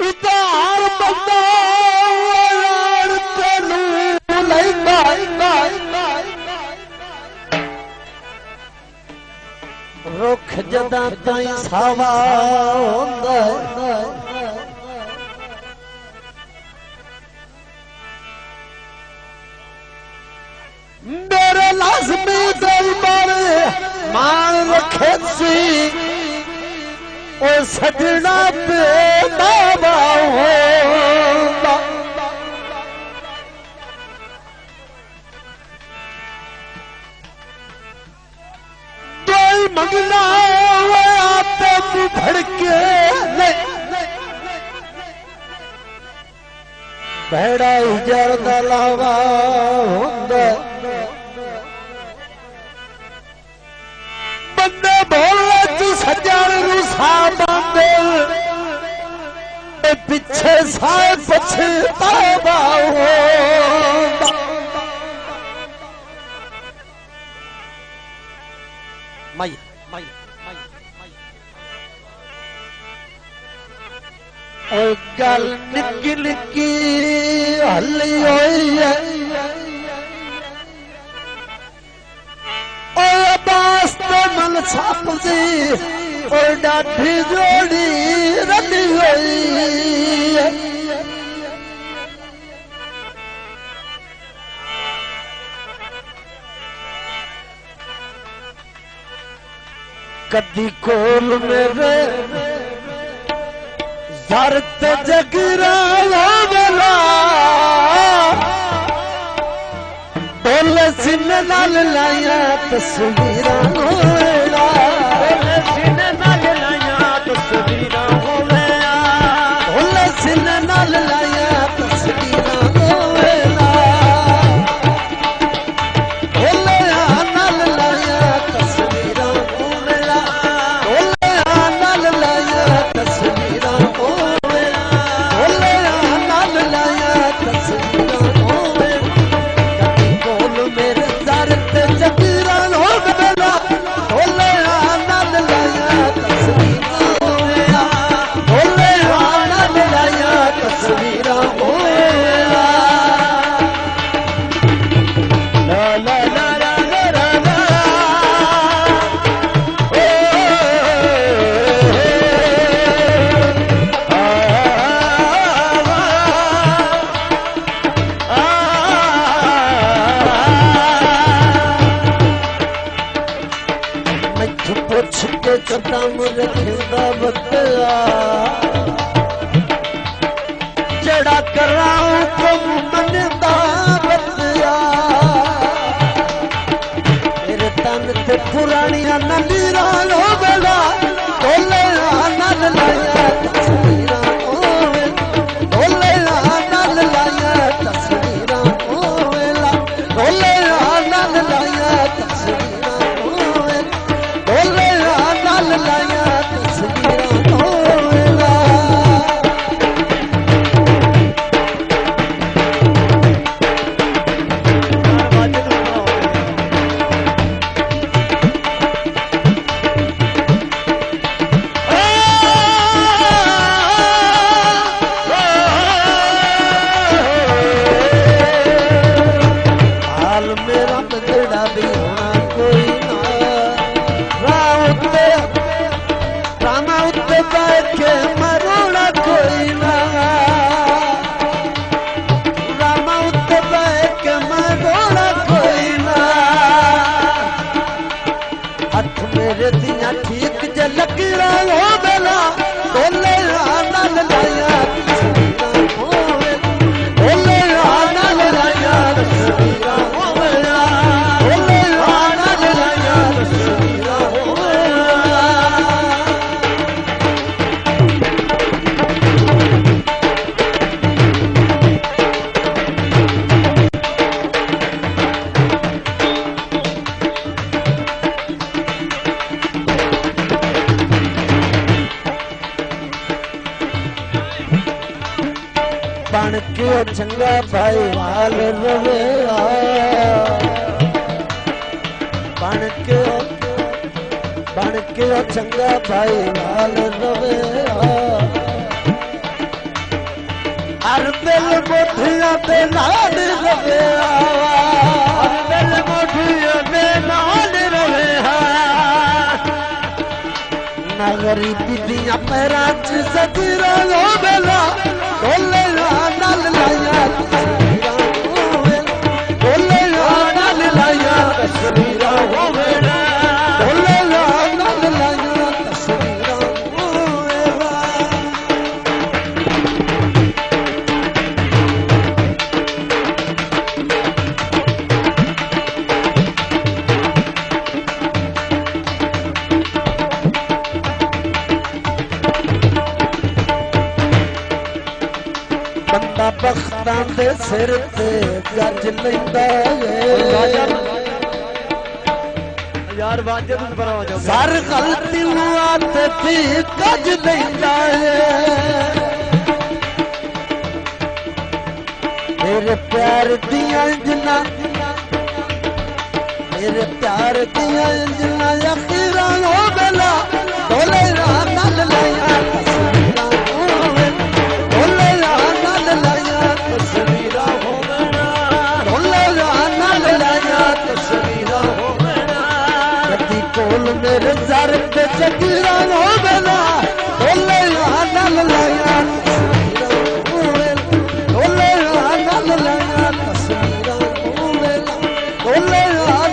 उतार बंदा यार तेनू लैंदा रुख जदा ताई सावा होंदा मेरे लाजमी दरबार मान रखे सी ओ सजना पे बाबा होंदा कोई मंगना आते तू भड़के भेड़ा इजर दा लावा होंदा बंदे बोले तू सजन नू साबंदे पिछे साए पछतावा होंदा माई माई और गल निक्की निक्की हली होई है और बास्ते मन छाप दी और डाठी जोड़ी रली हुई है कदी कोल मेरे जरत जगरा वेला बोले सिन नाल लाया तस्वीरां होला बोले सिन नाल लाया तस्वीरां होला बोले सिन नाल लाया तस्वीरां होला बोले नाल लाया तस्वीरां होला बोले नाल लाया तस्वीरां होला बोले नाल लाया तस्वीरां होला बोल मेरे दर्द जगरा हो गला बोले आनंद लाया तस्वीरां होया बोले आनंद लाया तस्वीरां होया ला ला ला ला ला ला पुछ के कदम रखा बदला जड़ा कराऊं तुम मनदा बदला मेरे तन ते पुरानिया नलीरा लो बेला बोले आनंद लाया तस्वीरां होवे बोले आनंद लाया तस्वीरां होवेला बोले आनंद लाया तस्वीरां होवे बोले आनंद लाया तस्वीरां होवेला हाल मेरा बजड़ा भी होना कोई ना रामा उत्ते बैठ के मरोड़ा कोई ना रामा उत्ते बैठ के मरोड़ा कोई ना हथ मेरे दिया ठीक जे लग रहा हो बेला बोले आनंद लाया तस्वीरां होवे बोले आनंद लाया तस्वीरां होवेला बोले आनंद लाया तस्वीरां होवेला बन के चंगा भाई हाल रवे बन के चंगा भाई हाल रवे मुठिया दे नाल रवे हर दिल मुठिया दे नाल रवे ना गरीबी दिया पैरां च ज़खीरा हो वेला ढोले नाल लाया ढोले नाल लाया तस्वीरां हो वेला ढोले नाल लाया तस्वीरां हो वेला बंदा बख्तां दे सिर ते गज लैंदा यार वाजे तुम बड़ा हो जाओ सर गलती हुआत थी गज लैंदा मेरे प्यार दियां जना मेरे प्यार दियां जना अखीरा हो वेला ढोले नाल लाया मेरे सर पे ज़खीरा हो वेला ढोले नाल लाया ढोले नाल लाया तस्वीरां हो वेला ढोले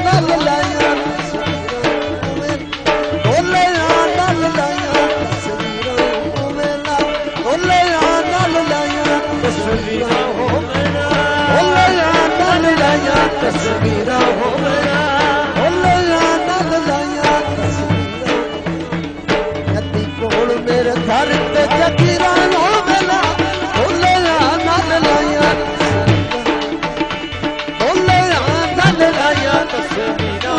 नाल लाया ढोले नाल लाया तस्वीरां हो वेला ढोले नाल लाया तस्वीरां हो वेला ढोले नाल लाया तस्वीरां हो वेला ढोले नाल लाया मेरे घर पे ज़खीरा हो वेला ढोले नाल लाया ढोले नाल लाया तस्वीरां